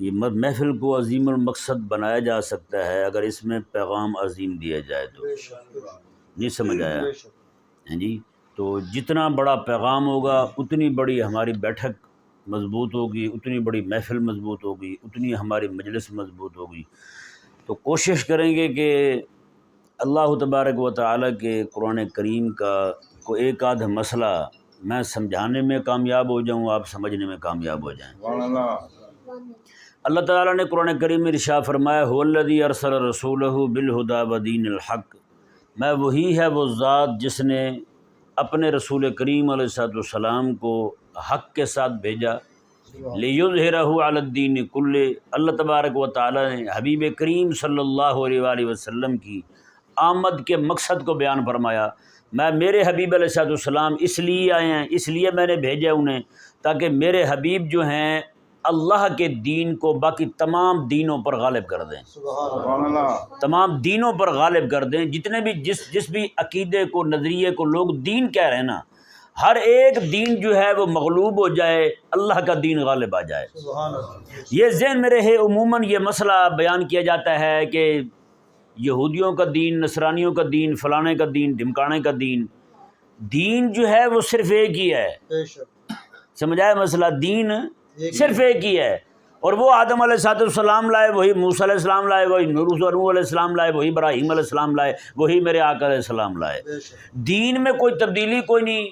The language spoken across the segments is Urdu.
یہ محفل کو عظیم المقصد بنایا جا سکتا ہے اگر اس میں پیغام عظیم دیا جائے تو۔ نہیں سمجھ آیا؟ ہیں جی، تو جتنا بڑا پیغام ہوگا اتنی بڑی ہماری بیٹھک مضبوط ہوگی، اتنی بڑی محفل مضبوط ہوگی، اتنی ہماری مجلس مضبوط ہوگی۔ تو کوشش کریں گے کہ اللہ تبارک و تعالیٰ کے قرآن کریم کا کوئی ایک آدھ مسئلہ میں سمجھانے میں کامیاب ہو جاؤں، آپ سمجھنے میں کامیاب ہو جائیں۔ اللہ تعالیٰ نے قرآن کریم میں ارشاد فرمایا هو الذی ارسل رسولہ بالہدی ودین الحق، میں وہی ہے وہ ذات جس نے اپنے رسول کریم علیہ السلام کو حق کے ساتھ بھیجا، لیظہرہ علی الدین کلہ، اللہ تبارک و تعالیٰ نے حبیب کریم صلی اللہ علیہ وآلہ وسلم کی آمد کے مقصد کو بیان فرمایا۔ میں میرے حبیب علیہ السلام اس لیے آئے ہیں، اس لیے میں نے بھیجا انہیں تاکہ میرے حبیب جو ہیں اللہ کے دین کو باقی تمام دینوں پر غالب کر دیں، تمام دینوں پر غالب کر دیں۔ جتنے بھی جس بھی عقیدے کو، نظریے کو لوگ دین کہہ رہے ہیں نا، ہر ایک دین جو ہے وہ مغلوب ہو جائے، اللہ کا دین غالب آ جائے۔ یہ ذہن میں رہے، عموماً یہ مسئلہ بیان کیا جاتا ہے کہ یہودیوں کا دین، نصرانیوں کا دین، فلانے کا دین، ڈھمکانے کا دین، دین جو ہے وہ صرف ایک ہی ہے۔ سمجھ آیا مسئلہ؟ دین صرف ایک ہی ہے، اور وہ آدم علیہ السلام لائے، وہی موسیٰ علیہ السلام لائے، وہی نوح علیہ السلام لائے، وہی ابراہیم علیہ السلام لائے، وہی میرے آقا علیہ السلام لائے۔ دین میں کوئی تبدیلی کوئی نہیں،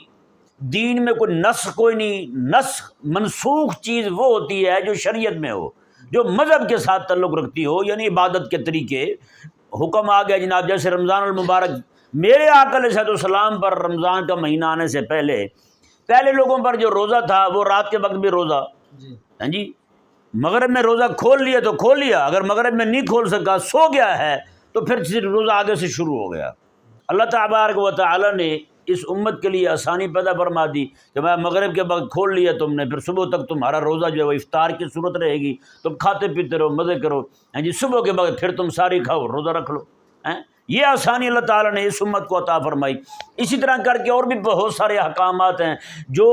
دین میں کوئی نسخ کوئی نہیں۔ نسخ، منسوخ چیز وہ ہوتی ہے جو شریعت میں ہو، جو مذہب کے ساتھ تعلق رکھتی ہو، یعنی عبادت کے طریقے۔ حکم آ گیا جناب، جیسے رمضان المبارک، میرے آقا علیہ السلام پر رمضان کا مہینہ آنے سے پہلے لوگوں پر جو روزہ تھا وہ رات کے وقت بھی روزہ، ہاں جی، مغرب میں روزہ کھول لیا تو کھول لیا، اگر مغرب میں نہیں کھول سکا، سو گیا ہے، تو پھر روزہ آگے سے شروع ہو گیا۔ اللہ تبارک و تعالیٰ نے اس امت کے لیے آسانی پیدا فرما دی کہ میں مغرب کے وقت کھول لیا تم نے، پھر صبح تک تمہارا روزہ جو ہے وہ افطار کی صورت رہے گی، تم کھاتے پیتے رہو، مزے کرو، ہاں جی، صبح کے وقت پھر تم ساری کھاؤ، روزہ رکھ لو۔ یہ آسانی اللہ تعالیٰ نے اس امت کو عطا فرمائی۔ اسی طرح کر کے اور بھی بہت سارے احکامات ہیں جو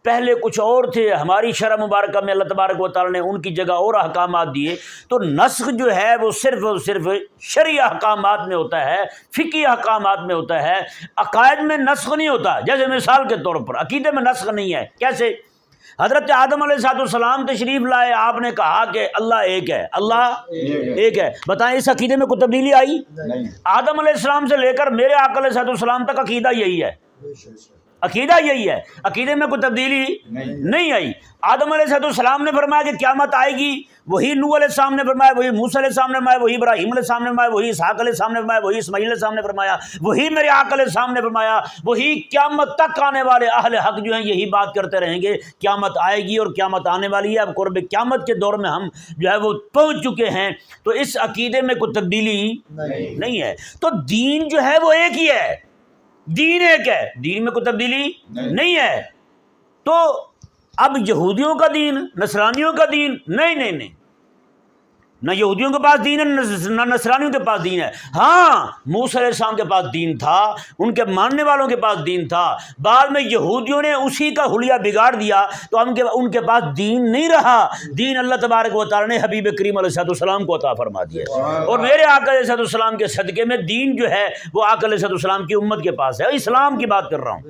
پہلے کچھ اور تھے، ہماری شرع مبارکہ میں اللہ تبارک و تعالیٰ نے ان کی جگہ اور احکامات دیے۔ تو نسخ جو ہے وہ صرف اور صرف شرعی احکامات میں ہوتا ہے، فقہی احکامات میں ہوتا ہے۔ عقائد میں نسخ نہیں ہوتا۔ جیسے مثال کے طور پر عقیدے میں نسخ نہیں ہے۔ کیسے؟ حضرت آدم علیہ السلام تشریف لائے، آپ نے کہا کہ اللہ ایک ہے، اللہ ایک ہے، بتائیں اس عقیدے میں کوئی تبدیلی آئی؟ آدم علیہ السلام سے لے کر میرے آقا علیہ السلام تک عقیدہ یہی ہے، عقیدہ یہی ہے، عقیدے میں کوئی تبدیلی نہیں آئی۔ آدم علیہ السلام نے فرمایا کہ قیامت آئے گی، وہی نوح علیہ السلام نے فرمایا، وہی موسیٰ علیہ السلام نے فرمایا، وہی ابراہیم علیہ السلام نے فرمایا، وہی اسحاق علیہ السلام نے فرمایا، وہی اسماعیل علیہ السلام نے فرمایا، وہی میرے آقا علیہ السلام نے فرمایا، وہی قیامت تک آنے والے اہل حق جو ہیں یہی بات کرتے رہیں گے۔ قیامت آئے گی اور قیامت آنے والی ہے، اب قرب قیامت کے دور میں ہم جو ہے وہ پہنچ چکے ہیں، تو اس عقیدے میں کوئی تبدیلی نہیں ہے۔ تو دین جو ہے وہ ایک ہی ہے، دین ایک ہے، دین میں کوئی تبدیلی نہیں ہے۔ تو اب یہودیوں کا دین، نصرانیوں کا دین، نہیں، نہ یہودیوں کے پاس دین ہے نہ نصرانیوں کے پاس دین ہے۔ ہاں، موسیٰ علیہ السلام کے پاس دین تھا، ان کے ماننے والوں کے پاس دین تھا، بعد میں یہودیوں نے اسی کا حلیہ بگاڑ دیا تو ان کے پاس دین نہیں رہا۔ دین اللہ تبارک و تعالیٰ نے حبیب کریم علیہ السلام کو عطا فرما دیا، اور میرے آقا علیہ السلام کے صدقے میں دین جو ہے وہ آقا علیہ السلام کی امت کے پاس ہے۔ اسلام کی بات کر رہا ہوں،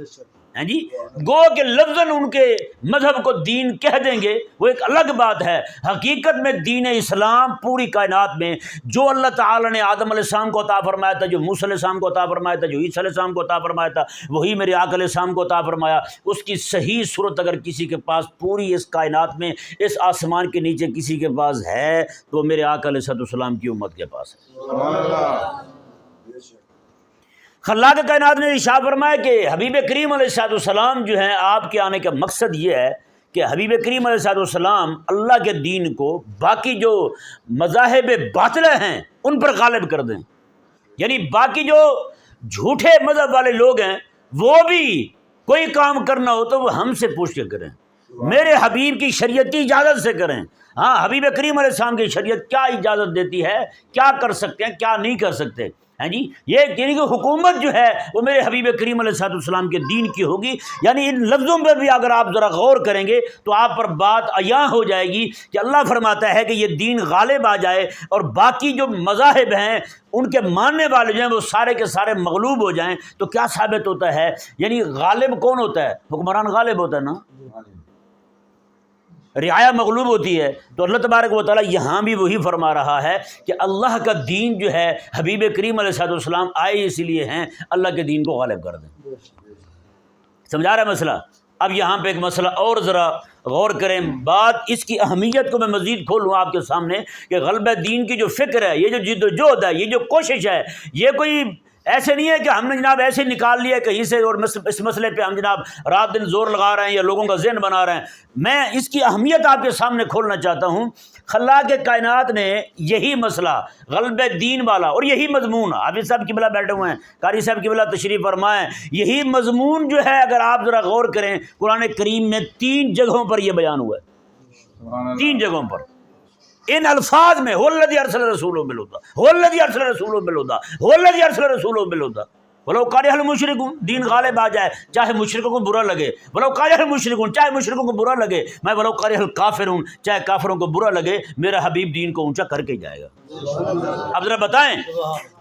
ہیں جی، گو کہ لفظاً ان کے مذہب کو دین کہہ دیں گے وہ ایک الگ بات ہے۔ حقیقت میں دین اسلام پوری کائنات میں جو اللہ تعالیٰ نے آدم علیہ السلام کو عطا فرمایا تھا، جو موسیٰ علیہ السلام کو عطا فرمایا تھا، جو عیسیٰ علیہ السلام کو عطا فرمایا تھا، وہی میرے آقا علیہ السلام کو عطا فرمایا۔ اس کی صحیح صورت اگر کسی کے پاس پوری اس کائنات میں، اس آسمان کے نیچے کسی کے پاس ہے تو میرے آقا علیہ السلام کی امت کے پاس ہے۔ خلاق کائنات نے ارشاد فرمایا کہ حبیب کریم علیہ السلام جو ہیں، آپ کے آنے کا مقصد یہ ہے کہ حبیب کریم علیہ السلام اللہ کے دین کو باقی جو مذاہب باطلہ ہیں ان پر غالب کر دیں، یعنی باقی جو جھوٹے مذہب والے لوگ ہیں وہ بھی کوئی کام کرنا ہو تو وہ ہم سے پوچھ کے کریں، میرے حبیب کی شریعتی اجازت سے کریں۔ ہاں حبیب کریم علیہ السلام کی شریعت کیا اجازت دیتی ہے، کیا کر سکتے ہیں کیا نہیں کر سکتے، ہیں جی یہ یعنی کہ حکومت جو ہے وہ میرے حبیب کریم علیہ السلام کے دین کی ہوگی۔ یعنی ان لفظوں پر بھی اگر آپ ذرا غور کریں گے تو آپ پر بات عیاں ہو جائے گی کہ اللہ فرماتا ہے کہ یہ دین غالب آ جائے اور باقی جو مذاہب ہیں ان کے ماننے والے جو ہیں وہ سارے کے سارے مغلوب ہو جائیں، تو کیا ثابت ہوتا ہے؟ یعنی غالب کون ہوتا ہے؟ حکمران غالب ہوتا ہے نا، رعایا مغلوب ہوتی ہے۔ تو اللہ تبارک و تعالیٰ یہاں بھی وہی فرما رہا ہے کہ اللہ کا دین جو ہے، حبیب کریم علیہ السلام آئے اس لیے ہیں اللہ کے دین کو غالب کر دیں۔ سمجھا رہا ہے مسئلہ؟ اب یہاں پہ ایک مسئلہ اور ذرا غور کریں، بات اس کی اہمیت کو میں مزید کھولوں آپ کے سامنے کہ غلبہ دین کی جو فکر ہے، یہ جو جد و جہد ہے، یہ جو کوشش ہے، یہ کوئی ایسے نہیں ہے کہ ہم نے جناب ایسے نکال لیا کہیں سے اور اس مسئلے پہ ہم جناب رات دن زور لگا رہے ہیں یا لوگوں کا ذہن بنا رہے ہیں۔ میں اس کی اہمیت آپ کے سامنے کھولنا چاہتا ہوں۔ خلاق کائنات نے یہی مسئلہ غلبہ دین والا اور یہی مضمون، حافظ صاحب قبلہ بیٹھے ہوئے ہیں، قاری صاحب قبلہ تشریف فرمائیں، یہی مضمون جو ہے اگر آپ ذرا غور کریں قرآن کریم میں 3 جگہوں پر یہ بیان ہوا ہے، 3 جگہوں پر ان الفاظ میں، هو الذی ارسل رسولہ بالہدی، هو الذی ارسل رسولہ بالہدی، هو الذی ارسل رسولہ بالہدی ولو کرہ المشرکون۔ دین غالب آ جائے چاہے مشرکوں کو برا لگے، ولو کرہ المشرکون، چاہے مشرکوں کو برا لگے، میں ولو کرہ الکافرون، چاہے کافروں کو برا لگے، میرا حبیب دین کو اونچا کر کے جائے گا۔ اب ذرا بتائیں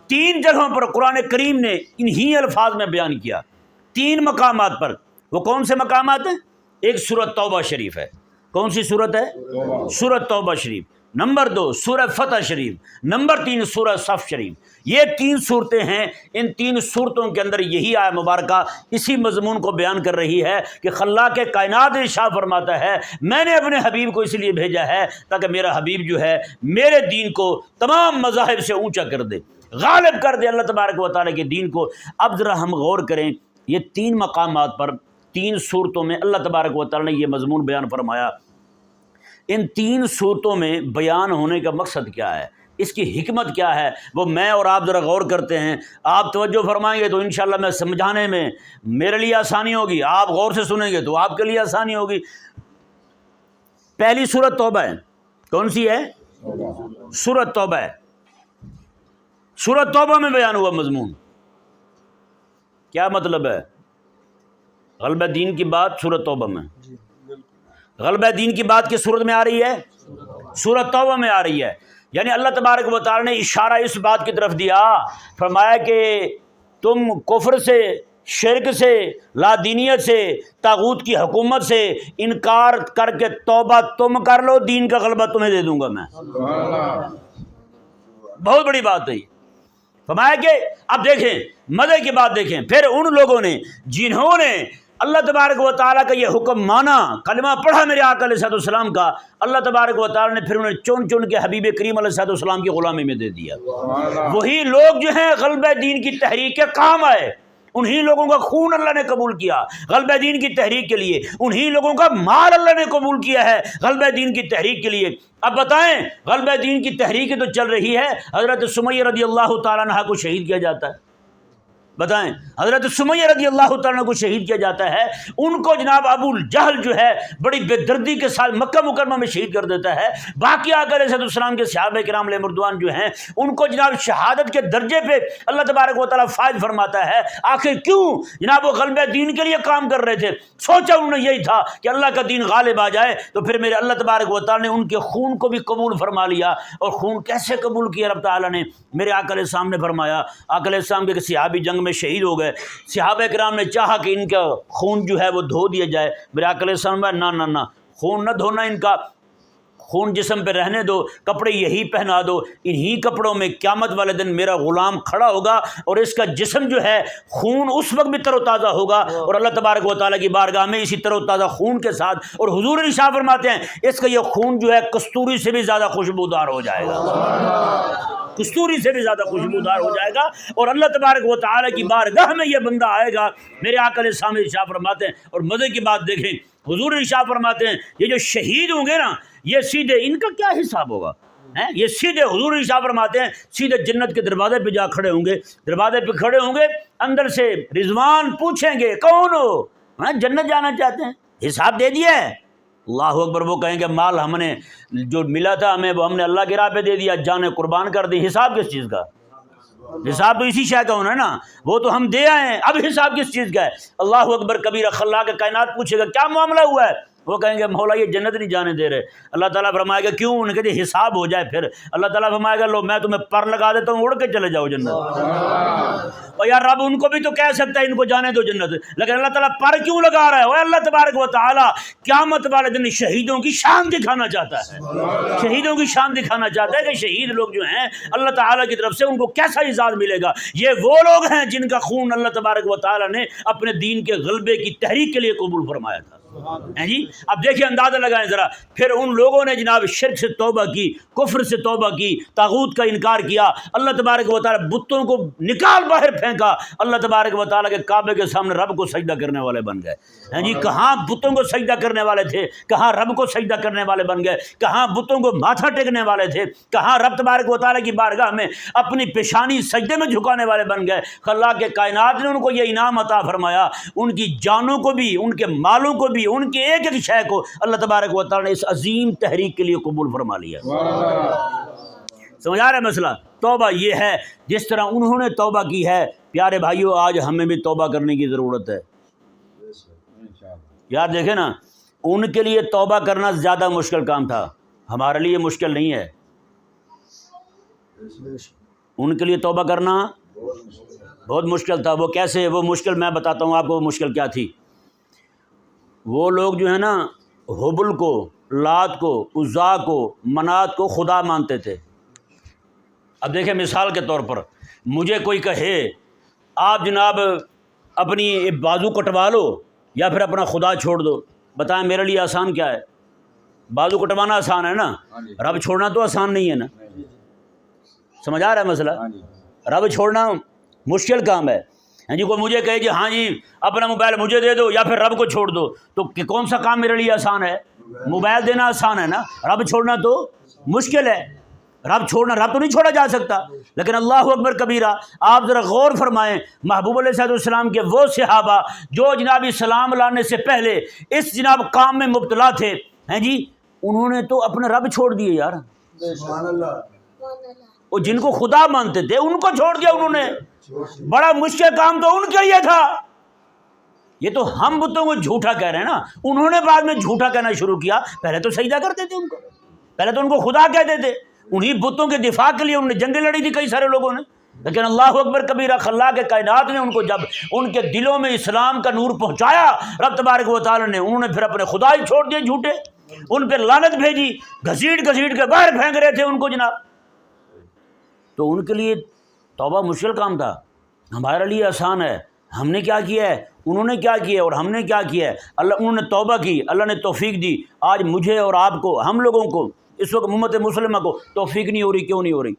3 جگہوں پر قرآن کریم نے انہی الفاظ میں بیان کیا، 3 مقامات پر۔ وہ کون سے مقامات ہیں؟ ایک سورۃ توبہ شریف ہے۔ کون سی سورت ہے؟ سورۃ توبہ شریف۔ نمبر 2 سورہ فتح شریف۔ نمبر 3 سورہ صف شریف۔ یہ 3 صورتیں ہیں۔ ان 3 صورتوں کے اندر یہی آیت مبارکہ اسی مضمون کو بیان کر رہی ہے کہ خلاق کائنات ارشاد فرماتا ہے میں نے اپنے حبیب کو اس لیے بھیجا ہے تاکہ میرا حبیب جو ہے میرے دین کو تمام مذاہب سے اونچا کر دے، غالب کر دے اللہ تبارک و تعالیٰ کے دین کو۔ اب ذرا ہم غور کریں، یہ 3 مقامات پر 3 صورتوں میں اللہ تبارک و تعالیٰ نے یہ مضمون بیان فرمایا۔ ان 3 صورتوں میں بیان ہونے کا مقصد کیا ہے، اس کی حکمت کیا ہے، وہ میں اور آپ ذرا غور کرتے ہیں۔ آپ توجہ فرمائیں گے تو انشاءاللہ میں سمجھانے میں میرے لیے آسانی ہوگی، آپ غور سے سنیں گے تو آپ کے لیے آسانی ہوگی۔ پہلی سورۃ توبہ ہے۔ کون سی ہے؟ سورۃ توبہ ہے۔ سورۃ توبہ میں بیان ہوا مضمون کیا مطلب ہے؟ غلبہ دین کی بات سورۃ توبہ میں، غلبہ دین کی بات کس صورت میں آ رہی ہے؟ سورۃ توبہ میں آ رہی ہے۔ یعنی اللہ تبارک و تعالی نے اشارہ اس بات کی طرف دیا، فرمایا کہ تم کفر سے، شرک سے، لا دینیت سے، طاغوت کی حکومت سے انکار کر کے توبہ تم کر لو، دین کا غلبہ تمہیں دے دوں گا میں۔ بہت بڑی بات ہے۔ فرمایا کہ اب دیکھیں مزے کی بات دیکھیں، پھر ان لوگوں نے جنہوں نے اللہ تبارک و تعالیٰ کا یہ حکم مانا، کلمہ پڑھا میرے آقا علیہ السلام کا، اللہ تبارک و تعالیٰ نے پھر انہیں چن چن کے حبیب کریم علیہ السلام کی غلامی میں دے دیا۔ وہی لوگ جو ہیں غلبہ دین کی تحریک کے کام آئے، انہی لوگوں کا خون اللہ نے قبول کیا غلبہ دین کی تحریک کے لیے، انہی لوگوں کا مال اللہ نے قبول کیا ہے غلبہ دین کی تحریک کے لیے۔ اب بتائیں غلبہ دین کی تحریک تو چل رہی ہے، حضرت سمیہ رضی اللہ تعالیٰ عنہ کو شہید کیا جاتا ہے۔ بتائیں حضرت سمیہ رضی اللہ تعالیٰ کو شہید کیا جاتا ہے، ان کو جناب ابو جہل جو ہے بڑی بے دردی کے ساتھ مکہ مکرمہ میں شہید کر دیتا ہے۔ باقی آقا علیہ السلام کے صحابہ کرام علیہ مردوان جو ہیں ان کو جناب شہادت کے درجے پہ اللہ تبارک و تعالیٰ فائز فرماتا ہے۔ آخر کیوں؟ جناب وہ غلبہ دین کے لیے کام کر رہے تھے، سوچا انہوں نے یہی تھا کہ اللہ کا دین غالب آ جائے، تو پھر میرے اللہ تبارک و تعالیٰ نے ان کے خون کو بھی قبول فرما لیا۔ اور خون کیسے قبول کیا رب تعالیٰ نے؟ میرے آقا علیہ السلام نے فرمایا، آقا علیہ السلام کے صحابی جنگ میں شہید ہو گئے، صحابہ کرام نے چاہا کہ ان کا خون جو ہے وہ دھو دیا جائے، میرے آقا علیہ السلام نے نہ نہ نہ، خون نہ دھونا، ان کا خون جسم پہ رہنے دو، کپڑے یہی پہنا دو، انہی کپڑوں میں قیامت والے دن میرا غلام کھڑا ہوگا اور اس کا جسم جو ہے خون اس وقت بھی تر و تازہ ہوگا، اور اللہ تبارک و تعالیٰ کی بارگاہ میں اسی تر و تازہ خون کے ساتھ، اور حضور ارشاد فرماتے ہیں اس کا یہ خون جو ہے کستوری سے بھی زیادہ خوشبودار ہو جائے گا، کستوری سے بھی زیادہ خوشبودار ہو جائے گا، اور اللہ تبارک و تعالیٰ کی بارگاہ میں یہ بندہ آئے گا۔ میرے آقا علیہ السلام ارشاد فرماتے ہیں، اور مزے کی بات دیکھیں، حضور ارشاد فرماتے ہیں یہ جو شہید ہوں گے نا، یہ سیدھے ان کا کیا حساب ہوگا؟ یہ سیدھے حضور ارشاد فرماتے ہیں سیدھے جنت کے دروازے پہ جا کھڑے ہوں گے، دروازے پہ کھڑے ہوں گے، اندر سے رضوان پوچھیں گے کون ہو؟ جنت جانا چاہتے ہیں؟ حساب دے دیا ہے، اللہ اکبر. وہ کہیں گے مال ہم نے جو ملا تھا ہمیں وہ ہم نے اللہ کی راہ پہ دے دیا, جانیں قربان کر دی. حساب کس چیز کا؟ حساب تو اسی شے کا ہونا ہے نا, وہ تو ہم دے آئے ہیں, اب حساب کس چیز کا ہے؟ اللہ اکبر کبیرہ. خلاق کائنات پوچھے گا کیا معاملہ ہوا ہے؟ وہ کہیں گے مولا یہ جنت نہیں جانے دے رہے. اللہ تعالیٰ فرمائے گا کیوں؟ ان کے لیے حساب ہو جائے. پھر اللہ تعالیٰ فرمائے گا لو میں تمہیں پر لگا دیتا ہوں, اڑ کے چلے جاؤ جنت. اور یار رب ان کو بھی تو کہہ سکتا ہے ان کو جانے دو جنت, لیکن اللہ تعالیٰ پر کیوں لگا رہا ہے؟ وہ اللہ تبارک و تعالیٰ قیامت والے دن شہیدوں کی شان دکھانا چاہتا ہے. شہیدوں کی شان دکھانا چاہتا ہے کہ شہید لوگ جو ہیں اللہ تعالیٰ کی طرف سے ان کو کیسا اعزاز ملے گا. یہ وہ لوگ ہیں جن کا خون اللہ تبارک و تعالیٰ نے اپنے دین کے غلبے کی تحریک کے لیے قبول فرمایا تھا. جی اب دیکھیں, اندازہ لگائیں ذرا. پھر ان لوگوں نے جناب شرک سے توبہ کی, کفر سے توبہ کی, طاغوت کا انکار کیا, اللہ تبارک و تعالیٰ بتوں کو نکال باہر پھینکا, اللہ تبارک و تعالیٰ کے کعبے کے سامنے رب کو سجدہ کرنے والے بن گئے. جی کہاں بتوں کو سجدہ کرنے والے تھے, کہاں رب کو سجدہ کرنے والے بن گئے, کہاں بتوں کو ماتھا ٹیکنے والے تھے, کہاں رب تبارک و تعالیٰ کی بارگاہ میں اپنی پیشانی سجدے میں جھکانے والے بن گئے. خلاق کائنات نے ان کو یہ انعام عطا فرمایا, ان کی جانوں کو بھی, ان کے مالوں کو بھی, ان کے ایک ایک شے کو اللہ تبارک و تعالیٰ نے اس عظیم تحریک کے لیے قبول فرما لیا. سمجھ آ رہا ہے مسئلہ؟ توبہ یہ ہے جس طرح انہوں نے توبہ کی ہے. پیارے بھائیوں آج ہمیں بھی توبہ کرنے کی ضرورت ہے. یار دیکھیں نا, ان کے لیے توبہ کرنا زیادہ مشکل کام تھا, ہمارے لیے مشکل نہیں ہے. ان کے لیے توبہ کرنا بہت مشکل تھا. وہ کیسے؟ وہ مشکل میں بتاتا ہوں آپ کو وہ مشکل کیا تھی. وہ لوگ جو ہے نا حبل کو, لات کو, عزا کو, منات کو خدا مانتے تھے. اب دیکھیں مثال کے طور پر مجھے کوئی کہے آپ جناب اپنی بازو کٹوا لو یا پھر اپنا خدا چھوڑ دو, بتائیں میرے لیے آسان کیا ہے؟ بازو کٹوانا آسان ہے نا, رب چھوڑنا تو آسان نہیں ہے نا. سمجھ آ رہا ہے مسئلہ؟ رب چھوڑنا مشکل کام ہے. جی کوئی مجھے کہے کہ ہاں جی اپنا موبائل مجھے دے دو یا پھر رب کو چھوڑ دو, تو کون سا کام میرے لیے آسان ہے؟ موبائل دینا آسان ہے نا, رب چھوڑنا تو مشکل ہے. رب چھوڑنا, رب تو نہیں چھوڑا جا سکتا. لیکن اللہ اکبر کبیرہ, آپ ذرا غور فرمائیں, محبوب علیہ السلام کے وہ صحابہ جو جناب اسلام لانے سے پہلے اس جناب کام میں مبتلا تھے, ہیں جی انہوں نے تو اپنے رب چھوڑ دیے یار. وہ جن کو خدا مانتے تھے ان کو چھوڑ دیا انہوں نے. بڑا مشکل کام تو ان کے لیے تھا. یہ تو ہم بتوں کو جھوٹا کہہ رہے ہیں نا, انہوں نے بعد میں جھوٹا کہنا شروع کیا. پہلے تو سجدہ کرتے تھے ان کو, پہلے تو ان کو خدا کہتے تھے. انہی بتوں کے دفاع کے لیے انہوں نے جنگیں لڑی تھی کئی سارے لوگوں نے. لیکن اللہ اکبر کبیرہ, خلاق کائنات نے ان کو جب ان کے دلوں میں اسلام کا نور پہنچایا رب تبارک و تعالی نے, انہوں نے پھر اپنے خدا ہی چھوڑ دیے جھوٹے. ان پہ لعنت بھیجی, گھسیٹ گھسیٹ کے باہر پھینک رہے تھے ان کو جناب. تو ان کے لیے توبہ مشکل کام تھا, ہمارے لیے آسان ہے. ہم نے کیا کیا ہے, انہوں نے کیا کیا ہے اور ہم نے کیا کیا ہے. انہوں نے توبہ کی, اللہ نے توفیق دی. آج مجھے اور آپ کو, ہم لوگوں کو اس وقت امت مسلمہ کو توفیق نہیں ہو رہی. کیوں نہیں ہو رہی؟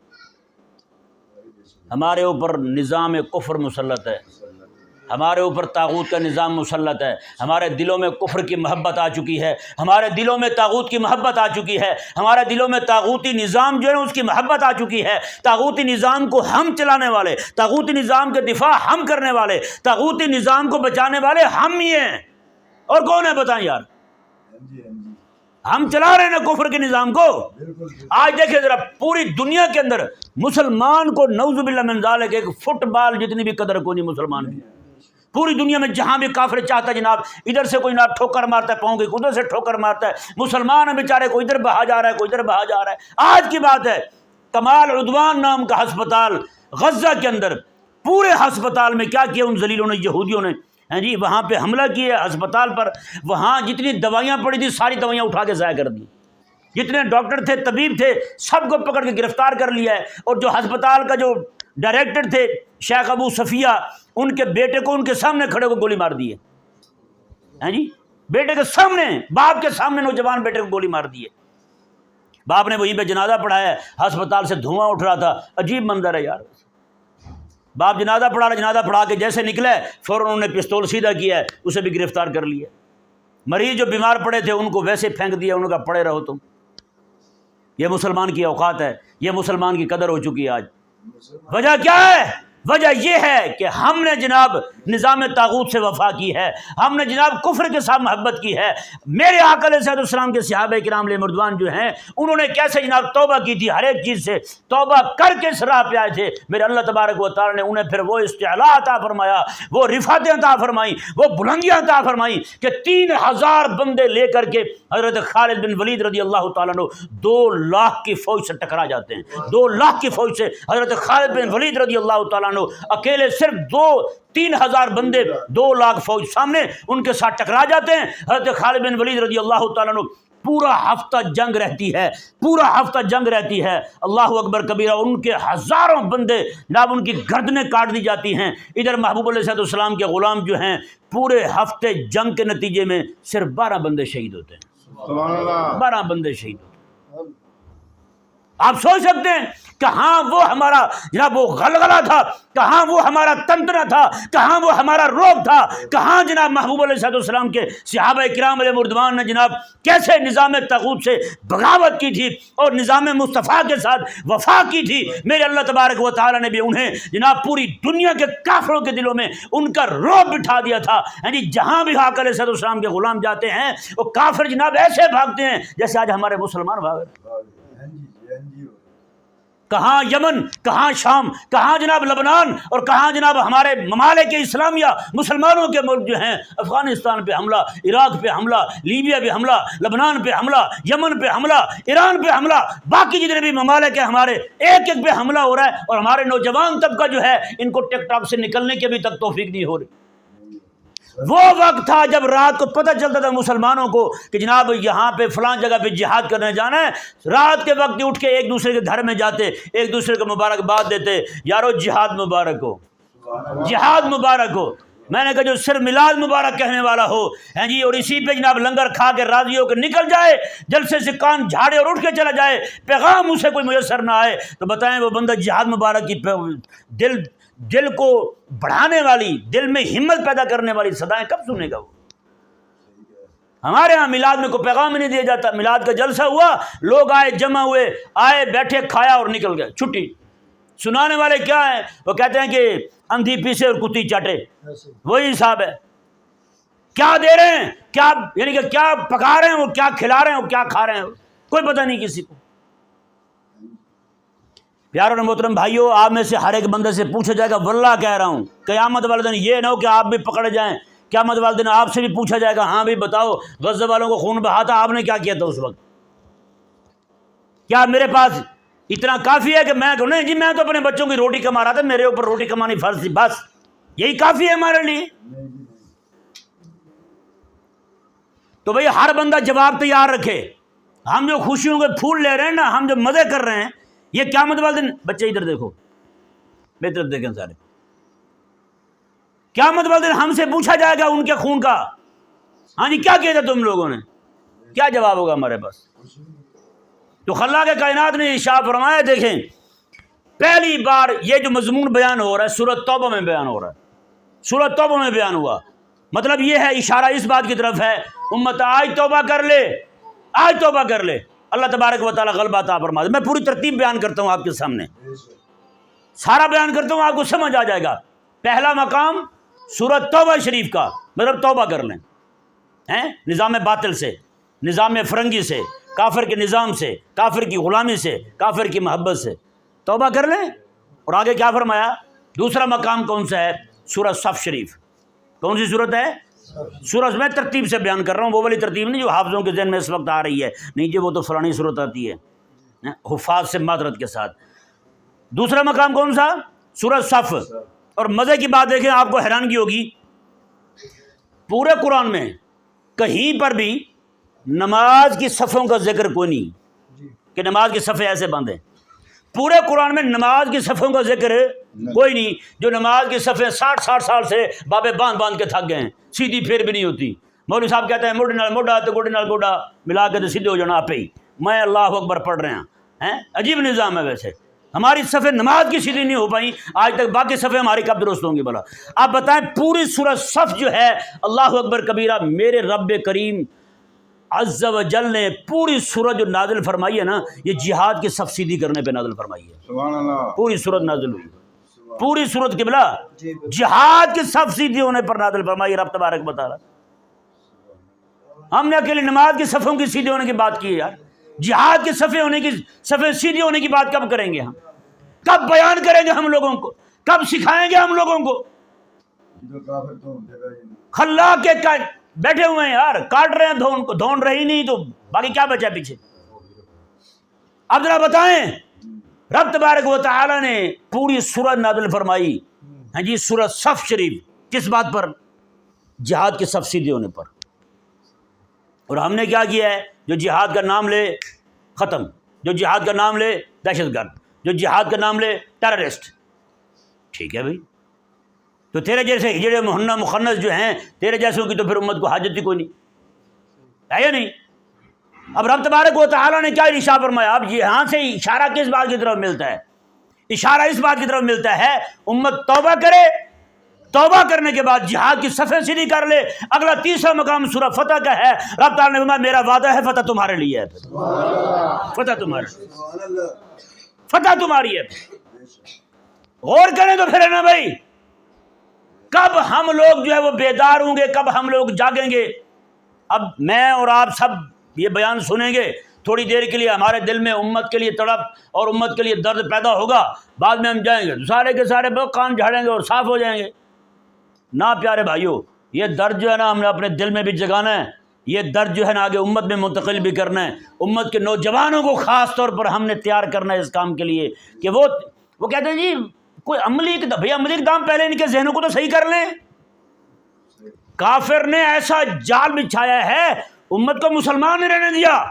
ہمارے اوپر نظام کفر مسلط ہے, ہمارے اوپر طاغوت کا نظام مسلط ہے. ہمارے دلوں میں کفر کی محبت آ چکی ہے, ہمارے دلوں میں طاغوت کی محبت آ چکی ہے, ہمارے دلوں میں طاغوتی نظام جو ہے اس کی محبت آ چکی ہے. طاغوتی نظام کو ہم چلانے والے, طاغوتی نظام کے دفاع ہم کرنے والے, طاغوتی نظام کو بچانے والے ہم ہی ہیں. اور کون ہے بتائیں یار؟ ہم چلا رہے ہیں نا کفر کے نظام کو. آج دیکھیں ذرا پوری دنیا کے اندر مسلمان کو نعوذ باللہ من ذالک ایک فٹ بال جتنی بھی قدر کو نہیں مسلمان کی. پوری دنیا میں جہاں بھی کافر چاہتا ہے جناب, ادھر سے کوئی جناب ٹھوکر مارتا ہے, پاؤں کی ادھر سے ٹھوکر مارتا ہے. مسلمان بیچارے کوئی ادھر بہا جا رہا ہے, کوئی ادھر بہا جا رہا ہے. آج کی بات ہے, کمال عدوان نام کا ہسپتال غزہ کے اندر, پورے ہسپتال میں کیا کیا ان ذلیلوں نے, یہودیوں نے, ہیں جی وہاں پہ حملہ کیا ہسپتال پر. وہاں جتنی دوائیاں پڑی تھی ساری دوائیاں اٹھا کے ضائع کر دی. جتنے ڈاکٹر تھے, طبیب تھے, سب کو پکڑ کے گرفتار کر لیا ہے. اور جو ہسپتال کا جو ڈائریکٹر تھے شیخ ابو صفیہ, ان کے بیٹے کو ان کے سامنے کھڑے کو گولی مار دی ہے. ہیں جی بیٹے کے سامنے, باپ کے سامنے نوجوان بیٹے کو گولی مار دی ہے. باپ نے وہیں پہ جنازہ پڑھایا ہے, ہسپتال سے دھواں اٹھ رہا تھا. عجیب منظر ہے یار. باپ جنازہ پڑھا رہا, جنازہ پڑھا کے جیسے نکلے فوراً انہوں نے پستول سیدھا کیا ہے, اسے بھی گرفتار کر لیا. مریض جو بیمار پڑے تھے ان کو ویسے پھینک دیا, انہوں نے کہا پڑے رہو تم. یہ مسلمان کی اوقات ہے, یہ مسلمان کی قدر ہو چکی ہے آج. وجہ کیا ہے؟ وجہ یہ ہے کہ ہم نے جناب نظام طاغوت سے وفا کی ہے، ہم نے جناب کفر کے ساتھ محبت کی ہے۔ میرے آقا علیہ السلام کے صحابہ کرام علیہ مردوان جو ہیں انہوں نے کیسے جناب توبہ کی تھی، ہر ایک چیز سے توبہ کر کے اس راہ پہ آئے تھے۔ میرے اللہ تبارک و تعالیٰ نے انہیں پھر وہ استعلاء عطا فرمایا، وہ رفعتیں عطا فرمائیں، وہ بلندیاں عطا فرمائیں کہ 3000 بندے لے کر کے حضرت خالد بن ولید رضی اللہ تعالیٰ عنہ 2 لاکھ کی فوج سے ٹکرا جاتے ہیں۔ 2 لاکھ کی فوج سے حضرت خالد بن ولید رضی اللہ تعالیٰ عنہ اکیلے صرف 3,000 بندے 2 لاکھ فوج سامنے ان کے ساتھ ٹکرا جاتے ہیں۔ حضرت خالد بن ولید رضی اللہ تعالیٰ عنہ پورا ہفتہ جنگ رہتی ہے، پورا ہفتہ جنگ رہتی ہے، اللہ اکبر کبیرہ، ان کے ہزاروں بندے جناب ان کی گردنیں کاٹ دی جاتی ہیں۔ ادھر محبوب علیہ السلام کے غلام جو ہیں پورے ہفتے جنگ کے نتیجے میں صرف 12 بندے شہید ہوتے ہیں، سبحان اللہ، 12 بندے شہید ہوتے ہیں۔ آپ سوچ سکتے ہیں کہاں وہ ہمارا جناب وہ غلغلہ تھا، کہاں وہ ہمارا تنتنا تھا، کہاں وہ ہمارا روب تھا، کہاں جناب محبوب علیہ السلام کے صحابہ کرام علیہ مردوان نے جناب کیسے نظام طاغوت سے بغاوت کی تھی اور نظام مصطفیٰ کے ساتھ وفا کی تھی۔ میرے اللہ تبارک و تعالیٰ نے بھی انہیں جناب پوری دنیا کے کافروں کے دلوں میں ان کا روب بٹھا دیا تھا۔ یعنی جہاں بھی آقا علیہ السلام کے غلام جاتے ہیں وہ کافر جناب ایسے بھاگتے ہیں جیسے آج ہمارے مسلمان بھاگ رہے ہیں۔ کہاں یمن، کہاں شام، کہاں جناب لبنان، اور کہاں جناب ہمارے ممالک اسلامیہ مسلمانوں کے ملک جو ہیں، افغانستان پہ حملہ، عراق پہ حملہ، لیبیا پہ حملہ، لبنان پہ حملہ، یمن پہ حملہ، ایران پہ حملہ، باقی جتنے بھی ممالک ہیں ہمارے ایک ایک پہ حملہ ہو رہا ہے، اور ہمارے نوجوان طبقہ جو ہے ان کو ٹک ٹاک سے نکلنے کی ابھی تک توفیق نہیں ہو رہی۔ وہ وقت تھا جب رات کو پتہ چلتا تھا مسلمانوں کو کہ جناب یہاں پہ فلاں جگہ پہ جہاد کرنے جانا ہے، رات کے وقت اٹھ کے ایک دوسرے کے گھر میں جاتے، ایک دوسرے کو مبارکباد دیتے، یارو جہاد مبارک ہو، جہاد مبارک ہو۔ میں نے کہا جو صرف میلاد مبارک کہنے والا ہو ہیں جی اور اسی پہ جناب لنگر کھا کے راضی ہو کے نکل جائے، جلسے سے کان جھاڑے اور اٹھ کے چلا جائے، پیغام اسے کوئی میسر نہ آئے، تو بتائیں وہ بندہ جہاد مبارک کی دل کو بڑھانے والی، دل میں ہمت پیدا کرنے والی صدائیں کب سنے گا وہ؟ ہمارے ہاں میلاد میں کوئی پیغام نہیں دیا جاتا۔ میلاد کا جلسہ ہوا، لوگ آئے، جمع ہوئے، آئے بیٹھے، کھایا اور نکل گئے، چھٹی۔ سنانے والے کیا ہیں؟ وہ کہتے ہیں کہ اندھی پیسے اور کتی چاٹے، وہی حساب ہے۔ کیا دے رہے ہیں، کیا یعنی کہ کیا پکا رہے ہیں، وہ کیا کھلا رہے ہیں، وہ کیا کھا رہے ہیں، کوئی پتہ نہیں کسی کو۔ پیاروں اور محترم بھائیوں، آپ میں سے ہر ایک بندے سے پوچھا جائے گا، واللہ کہہ رہا ہوں قیامت والے دن یہ نہ ہو کہ آپ بھی پکڑ جائیں، قیامت والے دن آپ سے بھی پوچھا جائے گا، ہاں بھی بتاؤ غزہ والوں کو خون بہا تھا، آپ نے کیا کیا تھا اس وقت؟ کیا میرے پاس اتنا کافی ہے کہ میں کہوں نہیں جی میں تو اپنے بچوں کی روٹی کما رہا تھا، میرے اوپر روٹی کمانی فرض تھی، بس یہی کافی ہے ہمارے لیے؟ تو بھئی ہر بندہ جواب تیار رکھے۔ ہم جو خوشیوں کے پھول لے رہے ہیں نا، ہم جو مزے کر رہے ہیں، یہ قیامت والے دن، بچے ادھر دیکھو، میری طرف دیکھیں سارے، قیامت والے دن ہم سے پوچھا جائے گا ان کے خون کا، ہاں جی کیا کیا تھا تم لوگوں نے، کیا جواب ہوگا ہمارے پاس؟ تو خلاق کائنات نے ارشاد فرمایا، دیکھیں پہلی بار یہ جو مضمون بیان ہو رہا ہے سورۃ توبہ میں بیان ہو رہا ہے، سورۃ توبہ میں بیان ہوا، مطلب یہ ہے، اشارہ اس بات کی طرف ہے امت آج توبہ کر لے، آج توبہ کر لے، اللہ تبارک و تعالیٰ غلبہ عطا فرما دے۔ میں پوری ترتیب بیان کرتا ہوں آپ کے سامنے، سارا بیان کرتا ہوں، آپ کو سمجھ آ جائے گا۔ پہلا مقام سورۃ توبہ شریف کا، مطلب توبہ کر لیں، نظام باطل سے، نظام فرنگی سے، کافر کے نظام سے، کافر کی غلامی سے، کافر کی محبت سے توبہ کر لیں۔ اور آگے کیا فرمایا؟ دوسرا مقام کون سا ہے؟ سورۃ صف شریف۔ کون سی صورت ہے؟ سورج میں ترتیب سے بیان کر رہا ہوں، وہ والی ترتیب نہیں جو حافظوں کے ذہن میں اس وقت آ رہی ہے، نہیں جی وہ تو فلانی صورت آتی ہے، حفاظ سے معذرت کے ساتھ۔ دوسرا مقام کون سا؟ سورۃ صف۔ اور مزے کی بات دیکھیں، آپ کو حیرانگی ہوگی، پورے قرآن میں کہیں پر بھی نماز کی صفوں کا ذکر کوئی نہیں کہ نماز کے صفیں ایسے باندھیں۔ پورے قرآن میں نماز کی صفوں کا ذکر کوئی نہیں، جو نماز کی صفیں 60 سال سے بابے باندھ کے تھک گئے ہیں، سیدھی پھر بھی نہیں ہوتی۔ مولوی صاحب کہتے ہیں موڈے نال موڈا تو گوڈے نال گوڈا ملا کے تو سیدھے ہو جانا آپ ہی، میں اللہ اکبر پڑھ رہے ہیں، عجیب نظام ہے۔ ویسے ہماری صفیں نماز کی سیدھی نہیں ہو پائیں آج تک، باقی صفیں ہماری کب درست ہوں گی بھلا؟ آپ بتائیں پوری سورۃ صف جو ہے، اللہ اکبر کبیرہ، میرے رب کریم عز و جل نے پوری سورت جو نازل فرمائی ہے نا، یہ جہاد کی صف سیدھی کرنے پہ نازل فرمائی ہے، سبحان اللہ، پوری سورت نازل ہوئی پوری صورت قبلہ جہاد کی صف سیدھی ہونے پر نازل فرمائی. رب تبارک و تعالی ہم نے اکیلے نماز کی صفوں کی سیدھے ہونے کی بات کی ہے یار. جہاد کی صفیں سیدھی ہونے کی بات کب کریں گے ہم؟ کب بیان کریں گے ہم لوگوں کو؟ کب سکھائیں گے ہم لوگوں کو؟ خلا کے بیٹھے ہوئے ہیں یار, کاٹ رہے ہیں, دھون رہی نہیں تو باقی کیا بچا پیچھے؟ اب ذرا بتائیں, رب تبارک و تعالی نے پوری سورت نازل فرمائی ہاں جی, سورت صف شریف, کس بات پر؟ جہاد کے صف سیدھے ہونے پر. اور ہم نے کیا کیا ہے؟ جو جہاد کا نام لے ختم, جو جہاد کا نام لے دہشت گرد, جو جہاد کا نام لے ٹیررسٹ. ٹھیک ہے بھائی, تو تیرے جیسے ہجڑے مہنہ مخنث جو ہیں, تیرے جیسوں کی تو پھر امت کو حاجت ہی کوئی نہیں ہے یا نہیں؟ اب رب تبارک و تعالیٰ نے کیا ارشاد فرمایا؟ اب یہاں سے اشارہ کس بات کی طرف ملتا ہے؟ اشارہ اس بات کی طرف ملتا ہے امت توبہ کرے, توبہ کرنے کے بعد جہاد کی صفیں سیدھی کر لے. اگلا تیسرا مقام سورہ فتح کا ہے. رب تعالیٰ نے فرمایا میرا وعدہ ہے فتح تمہارے لیے ہے, فتح تمہارے, فتح تمہاری ہے. غور کریں تو پھر ہے نا بھائی, کب ہم لوگ جو ہے وہ بیدار ہوں گے, کب ہم لوگ جاگیں گے؟ اب میں اور آپ سب یہ بیان سنیں گے, تھوڑی دیر کے لیے ہمارے دل میں امت کے لیے تڑپ اور امت کے لیے درد پیدا ہوگا, بعد میں ہم جائیں گے سارے کے سارے کان جھاڑیں گے اور صاف ہو جائیں گے. نہ پیارے بھائیو, یہ درد جو ہے نا ہم نے اپنے دل میں بھی جگانا ہے. یہ درد جو ہے نا آگے امت میں منتقل بھی کرنا ہے. امت کے نوجوانوں کو خاص طور پر ہم نے تیار کرنا ہے اس کام کے لیے کہ وہ کہتے ہیں جی کوئی عملی اقدام پہلے ان کے ذہنوں کو تو صحیح کر لیں. کافر نے ایسا جال بچھایا ہے, امت کو مسلمان نہیں رہنے دیا.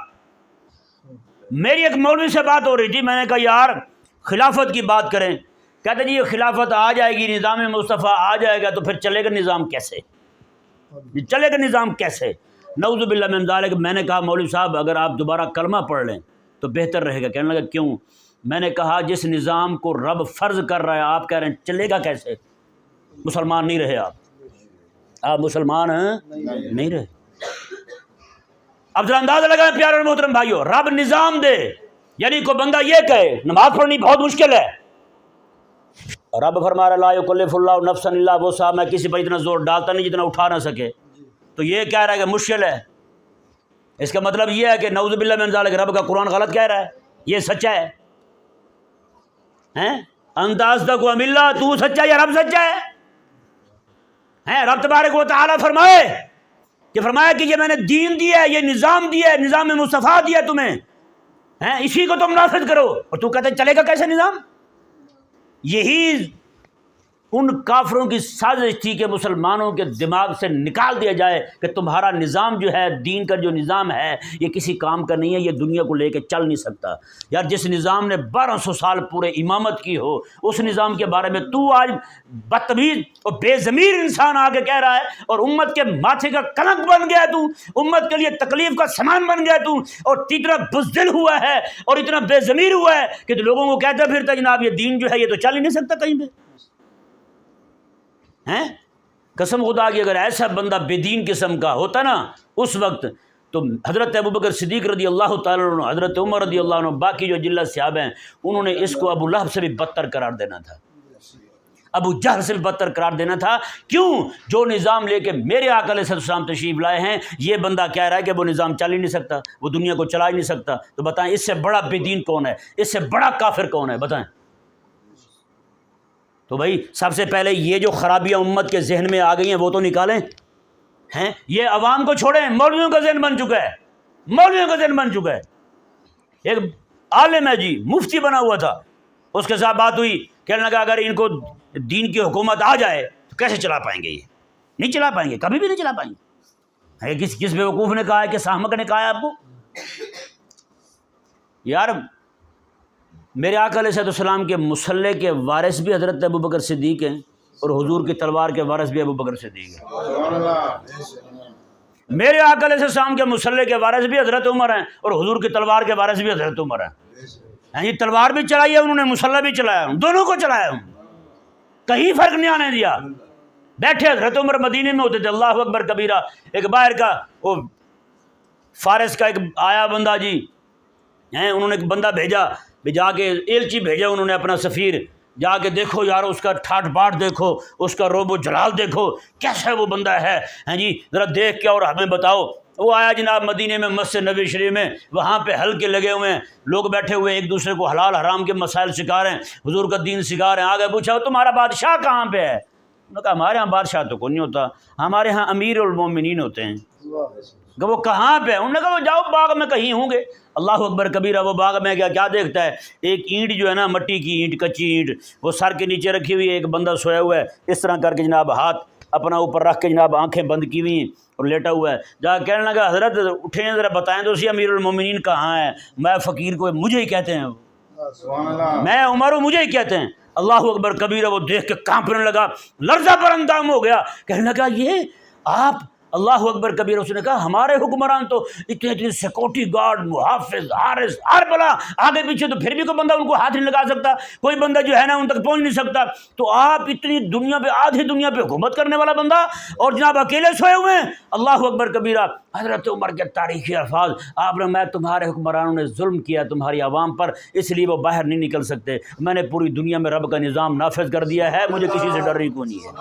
میری ایک مولوی سے بات ہو رہی تھی, میں نے کہا یار خلافت کی بات کریں. کہتے جی یہ خلافت آ جائے گی, نظام مصطفیٰ آ جائے گا, تو پھر چلے گا نظام کیسے؟ چلے گا نظام کیسے؟ نعوذ باللہ من ذالک. میں نے کہا مولوی صاحب اگر آپ دوبارہ کلمہ پڑھ لیں تو بہتر رہے گا. کہنے لگا کیوں؟ میں نے کہا جس نظام کو رب فرض کر رہا ہے آپ کہہ رہے ہیں چلے گا کیسے؟ مسلمان نہیں رہے آپ مسلمان نہیں رہے. اب ذرا اندازہ لگائیں پیارے اور محترم بھائیو, رب نظام دے, یعنی کوئی بندہ یہ کہے نماز پڑھنی بہت مشکل ہے, رب فرما رہا لا یکلف اللہ نفسا الا وسعہا, میں کسی پر اتنا زور ڈالتا نہیں جتنا اٹھا نہ سکے, تو یہ کہہ رہا ہے کہ مشکل ہے. اس کا مطلب یہ ہے کہ نعوذ باللہ من ذالک رب کا قرآن غلط کہہ رہا ہے, یہ سچا ہے. انت اصدق من اللہ, تو سچا ہے یا رب سچا ہے؟ رب تبارک و تعالیٰ فرمایا کہ یہ میں نے دین دیا ہے, یہ نظام دیا ہے, نظام مصطفیٰ دیا تمہیں, اسی کو تم نافذ کرو, اور تو کہتے چلے گا کیسے نظام؟ یہی ان کافروں کی سازش تھی کہ مسلمانوں کے دماغ سے نکال دیا جائے کہ تمہارا نظام جو ہے, دین کا جو نظام ہے, یہ کسی کام کا نہیں ہے, یہ دنیا کو لے کے چل نہیں سکتا. یار جس نظام نے 1200 سال پورے امامت کی ہو, اس نظام کے بارے میں تو آج بدتمیز اور بے ضمیر انسان آ کے کہہ رہا ہے, اور امت کے ماتھے کا کلنک بن گیا تو, امت کے لیے تکلیف کا سامان بن گیا تو, اور اتنا بزدل ہوا ہے اور اتنا بے ضمیر ہوا ہے کہ تو لوگوں کو کہتا پھرتا جناب یہ دین جو ہے یہ تو چل ہی نہیں سکتا کہیں پہ. قسم خدا کی اگر ایسا بندہ بے دین قسم کا ہوتا نا اس وقت, تو حضرت ابوبکر صدیق رضی اللہ تعالیٰ عنہ, حضرت عمر رضی اللہ عنہ, باقی جو جلہ صحابہ ہیں, انہوں نے اس کو ابو لہب سے بھی بدتر قرار دینا تھا, ابو جہل سے بھی بدتر قرار دینا تھا. کیوں؟ جو نظام لے کے میرے آقا علیہ السلام تشریف لائے ہیں, یہ بندہ کہہ رہا ہے کہ وہ نظام چل ہی نہیں سکتا, وہ دنیا کو چلا ہی نہیں سکتا. تو بتائیں اس سے بڑا بے دین کون ہے, اس سے بڑا کافر کون ہے؟ بتائیں. تو بھائی سب سے پہلے یہ جو خرابیاں امت کے ذہن میں آ گئی ہیں وہ تو نکالیں. یہ عوام کو چھوڑیں, مولویوں کا ذہن بن چکا ہے, مولویوں کا ذہن بن چکا ہے. ایک عالم ہے جی, مفتی بنا ہوا تھا, اس کے ساتھ بات ہوئی, کہنے لگا اگر ان کو دین کی حکومت آ جائے تو کیسے چلا پائیں گے؟ یہ نہیں چلا پائیں گے, کبھی بھی نہیں چلا پائیں گے. کس بیوقوف نے کہا ہے, کہ احمق نے کہا ہے آپ کو؟ یار میرے آقا علیہ السلام کے مصلی کے وارث بھی حضرت ابوبکر صدیق ہیں, اور حضور کی تلوار کے وارث بھی ابوبکر صدیق ہیں. میرے آقا علیہ السلام کے مصلی کے وارث بھی حضرت عمر ہیں, اور حضور کی تلوار کے وارث بھی حضرت عمر ہیں. یہ تلوار بھی چلائی ہے انہوں نے, مصلی بھی چلایا, دونوں کو چلایا ہوں, کہیں فرق نہیں آنے دیا. بیٹھے حضرت عمر مدینے میں ہوتے تھے, اللہ اکبر کبیرہ, ایک باہر کا وہ فارس کا ایک آیا بندہ جی, انہوں نے ایک بندہ بھیجا کے ایلچی بھیجا انہوں نے اپنا سفیر, جا کے دیکھو یار اس کا ٹھاٹ باٹ دیکھو، اس کا روب و جلال دیکھو کیسا وہ بندہ ہے، ہاں جی ذرا دیکھ کے اور ہمیں بتاؤ۔ وہ آیا جناب مدینے میں مسجد نبی شریف میں، وہاں پہ حلقے لگے ہوئے ہیں، لوگ بیٹھے ہوئے ایک دوسرے کو حلال حرام کے مسائل سکھا رہے ہیں، حضور کا دین سکھا رہے ہیں۔ آگے پوچھا تمہارا بادشاہ کہاں پہ ہے؟ انہوں نے کہا ہمارے ہاں بادشاہ تو کوئی نہیں ہوتا، ہمارے ہاں امیر المومنین ہوتے ہیں۔ کہ وہ کہاں پہ ہے؟ انہوں نے کہا وہ جاؤ باغ میں کہیں ہوں گے۔ اللہ اکبر کبیرہ، وہ باغ میں کیا دیکھتا ہے؟ ایک اینٹ جو ہے نا، مٹی کی اینٹ، کچی اینٹ، وہ سر کے نیچے رکھی ہوئی ہے، ایک بندہ سویا ہوا ہے اس طرح کر کے جناب، ہاتھ اپنا اوپر رکھ کے جناب، آنکھیں بند کی ہوئی ہیں اور لیٹا ہوا ہے۔ جا کہنے لگا حضرت اٹھیں ذرا بتائیں تو اسی امیر المومنین کہاں ہے؟ میں فقیر کو مجھے ہی کہتے ہیں، میں عمر ہوں مجھے ہی کہتے ہیں۔ اللہ اکبر کبیرہ، وہ دیکھ کے کانپنے لگا، لرزہ پر اندام ہو گیا، کہنے لگا یہ آپ؟ اللہ اکبر کبیرہ، اس نے کہا ہمارے حکمران تو اتنے سیکورٹی گارڈ، محافظ، حارس، ہر بلا آگے پیچھے، تو پھر بھی کوئی بندہ ان کو ہاتھ نہیں لگا سکتا، کوئی بندہ جو ہے نا ان تک پہنچ نہیں سکتا، تو آپ اتنی دنیا پہ، آدھی دنیا پہ حکومت کرنے والا بندہ اور جناب اکیلے سوئے ہوئے ہیں۔ اللہ اکبر کبیرہ، حضرت عمر کے تاریخی الفاظ، آپ نے میں تمہارے حکمرانوں نے ظلم کیا تمہاری عوام پر، اس لیے وہ باہر نہیں نکل سکتے، میں نے پوری دنیا میں رب کا نظام نافذ کر دیا ہے، مجھے کسی سے ڈر ہی کو نہیں ہے،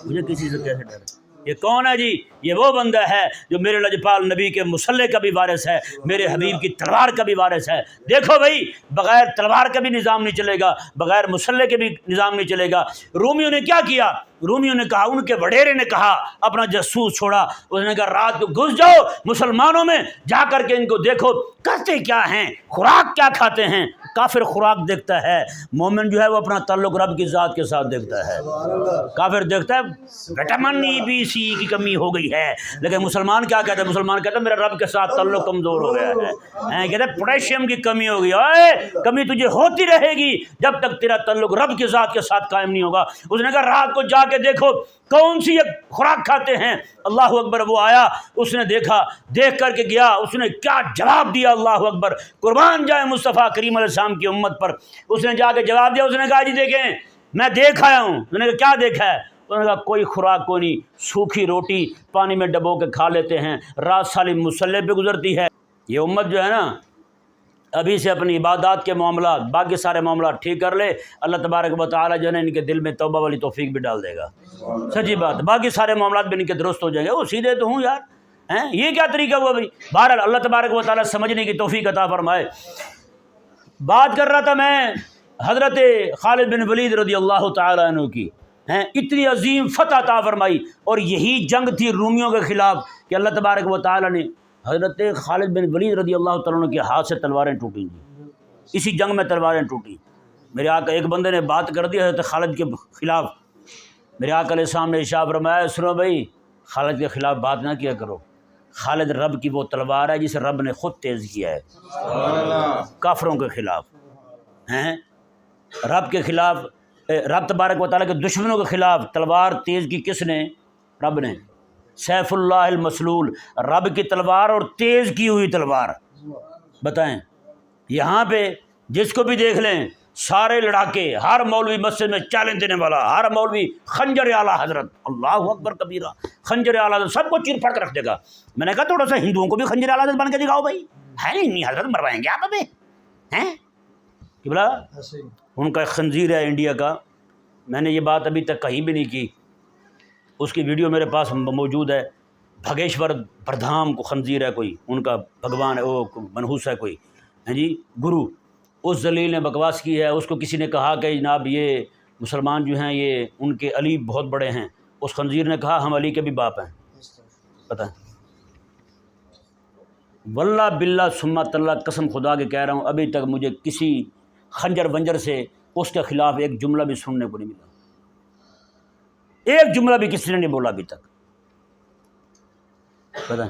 مجھے کسی سے کیسے ڈر؟ یہ کون ہے جی؟ یہ وہ بندہ ہے جو میرے لجپال نبی کے مسلح کا بھی وارث ہے، میرے حبیب کی تلوار کا بھی وارث ہے۔ دیکھو بھائی، بغیر تلوار کا بھی نظام نہیں چلے گا، بغیر مسلح کے بھی نظام نہیں چلے گا۔ رومیوں نے کیا کیا؟ رومیوں نے کہا، ان کے وڈیرے نے کہا، اپنا جاسوس چھوڑا، اس نے کہا رات کو گھس جاؤ مسلمانوں میں، جا کر کے ان کو دیکھو کرتے کیا ہیں، خوراک کیا کھاتے ہیں۔ کافر خوراک دیکھتا ہے، مومن جو ہے وہ اپنا تعلق رب کی ذات کے ساتھ دیکھتا ہے۔ کافر دیکھتا ہے وٹامن بی سی کی کمی ہو گئی ہے، لیکن مسلمان کیا کہتا ہے؟ مسلمان کہتا ہے میرا رب کے ساتھ تعلق کمزور ہو گیا ہے، کہتا ہے پوٹیشیم کی کمی ہو گئی، اے کمی تجھے ہوتی رہے گی جب تک تیرا تعلق رب کی ذات کے ساتھ قائم نہیں ہوگا۔ اس نے کہا رات کو جا کے دیکھو کون سی خوراک کھاتے ہیں۔ اللہ اکبر، وہ آیا، اس نے دیکھا، دیکھ کر کے گیا، اس نے کیا جواب دیا، اللہ اکبر، قربان جائے مصطفیٰ کریم علیہ السلام کی امت پر۔ اس نے جا کے جواب دیا، اس نے کہا جی دیکھیں میں دیکھ آیا ہوں۔ اس نے کہا کیا دیکھا ہے؟ انہوں نے کہا کوئی خوراک کو نہیں، سوکھی روٹی پانی میں ڈبو کے کھا لیتے ہیں، رات سالی مسلح پہ گزرتی ہے۔ یہ امت جو ہے نا، ابھی سے اپنی عبادات کے معاملات، باقی سارے معاملات ٹھیک کر لے، اللہ تبارک و تعالیٰ جو ہے نا ان کے دل میں توبہ والی توفیق بھی ڈال دے گا۔ سچی بات، باقی سارے معاملات بھی ان کے درست ہو جائیں گے۔ وہ سیدھے تو ہوں یار، ہیں یہ کیا طریقہ ہوا بھائی؟ بہرحال اللہ تبارک و تعالیٰ سمجھنے کی توفیق عطا فرمائے۔ بات کر رہا تھا میں حضرت خالد بن ولید رضی اللہ تعالیٰ عنہ کی، اتنی عظیم فتح عطا فرمائی، اور یہی جنگ تھی رومیوں کے خلاف کہ اللہ تبارک و تعالیٰ نے حضرت خالد بن ولید رضی اللہ تعالیٰ عنہ کے ہاتھ سے تلواریں ٹوٹیں گی، اسی جنگ میں تلواریں ٹوٹیں۔ میرے آقا، ایک بندے نے بات کر دی حضرت خالد کے خلاف، میرے آقا علیہ السلام نے ارشاد فرمایا سنو بھائی، خالد کے خلاف بات نہ کیا کرو، خالد رب کی وہ تلوار ہے جسے رب نے خود تیز کیا ہے کافروں کے خلاف، ہیں رب کے خلاف، رب تبارک و تعالیٰ کے دشمنوں کے خلاف تلوار تیز کی کس نے؟ رب نے۔ سیف اللہ المسلول، رب کی تلوار اور تیز کی ہوئی تلوار۔ بتائیں، یہاں پہ جس کو بھی دیکھ لیں سارے لڑاکے، ہر مولوی مسجد میں چیلنج دینے والا، ہر مولوی خنجر اعلیٰ حضرت، اللہ اکبر کبیرہ، خنجر اعلیٰ حضرت، سب کو چیر پھاڑ کے رکھ دے گا۔ میں نے کہا تھوڑا سا ہندوؤں کو بھی خنجر اعلیٰ حضرت بن کے دکھاؤ بھائی، ہے نہیں حضرت مروائیں گے آپ ابھی، ہیں کہ بلا ان کا ایک خنزیر ہے انڈیا کا، میں نے یہ بات ابھی تک کہیں بھی نہیں کی، اس کی ویڈیو میرے پاس موجود ہے۔ بھگیشور پردھام کو خنزیر ہے کوئی، ان کا بھگوان ہے، وہ منحوس ہے کوئی، ہیں جی گرو، اس ذلیل نے بکواس کی ہے۔ اس کو کسی نے کہا کہ جناب یہ مسلمان جو ہیں یہ ان کے علی بہت بڑے ہیں، اس خنزیر نے کہا ہم علی کے بھی باپ ہیں۔ پتہ ہے واللہ باللہ سمت اللہ، قسم خدا کے کہہ رہا ہوں، ابھی تک مجھے کسی خنجر ونجر سے اس کے خلاف ایک جملہ بھی سننے کو نہیں ملا، ایک جملہ بھی کسی نے نہیں بولا ابھی تک۔ پتہ ہے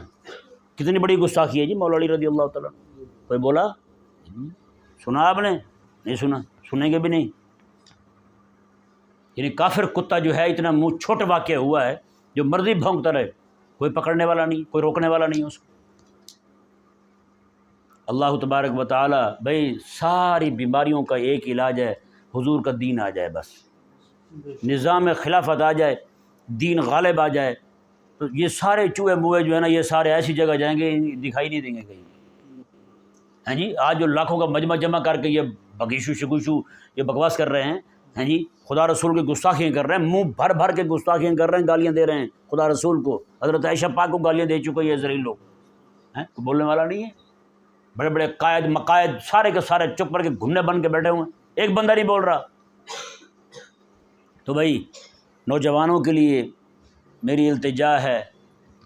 کتنی بڑی گستاخی ہے جی مولا علی رضی اللہ تعالیٰ۔ کوئی بولا؟ سنا آپ نے؟ نہیں سنا، سنیں گے بھی نہیں۔ یعنی کافر کتا جو ہے اتنا منہ چھوٹ واقع ہوا ہے، جو مرضی بھونکتا رہے، کوئی پکڑنے والا نہیں، کوئی روکنے والا نہیں اس کو۔ اللہ تبارک و تعالی بھائی ساری بیماریوں کا ایک علاج ہے، حضور کا دین آ جائے، بس نظام خلافت آ جائے، دین غالب آ جائے، تو یہ سارے چوہے موہے جو ہے نا یہ سارے ایسی جگہ جائیں گے دکھائی نہیں دیں گے کہیں۔ ہاں جی، آج جو لاکھوں کا مجمع جمع کر کے یہ بگیشو شگوشو یہ بکواس کر رہے ہیں، ہیں جی، خدا رسول کی گستاخیاں کر رہے ہیں، منہ بھر بھر کے گستاخیاں کر رہے ہیں، گالیاں دے رہے ہیں خدا رسول کو، حضرت عائشہ پاک کو گالیاں دے چکے یہ زلیل لوگ ہیں، کوئی بولنے والا نہیں ہے۔ بڑے بڑے قائد مقائد سارے کے سارے چپ کر کے گھنے بن کے بیٹھے ہوئے ہیں، ایک بندہ نہیں بول رہا۔ تو بھائی نوجوانوں کے لیے میری التجا ہے،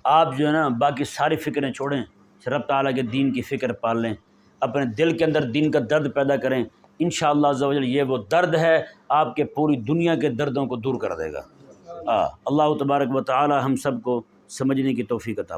آپ جو ہے نا باقی ساری فکریں چھوڑیں، رب تعالیٰ کے دین کی فکر پال لیں، اپنے دل کے اندر دین کا درد پیدا کریں، انشاءاللہ عز و جل یہ وہ درد ہے آپ کے پوری دنیا کے دردوں کو دور کر دے گا۔ اللہ تبارک و تعالی ہم سب کو سمجھنے کی توفیق عطا فرمائے۔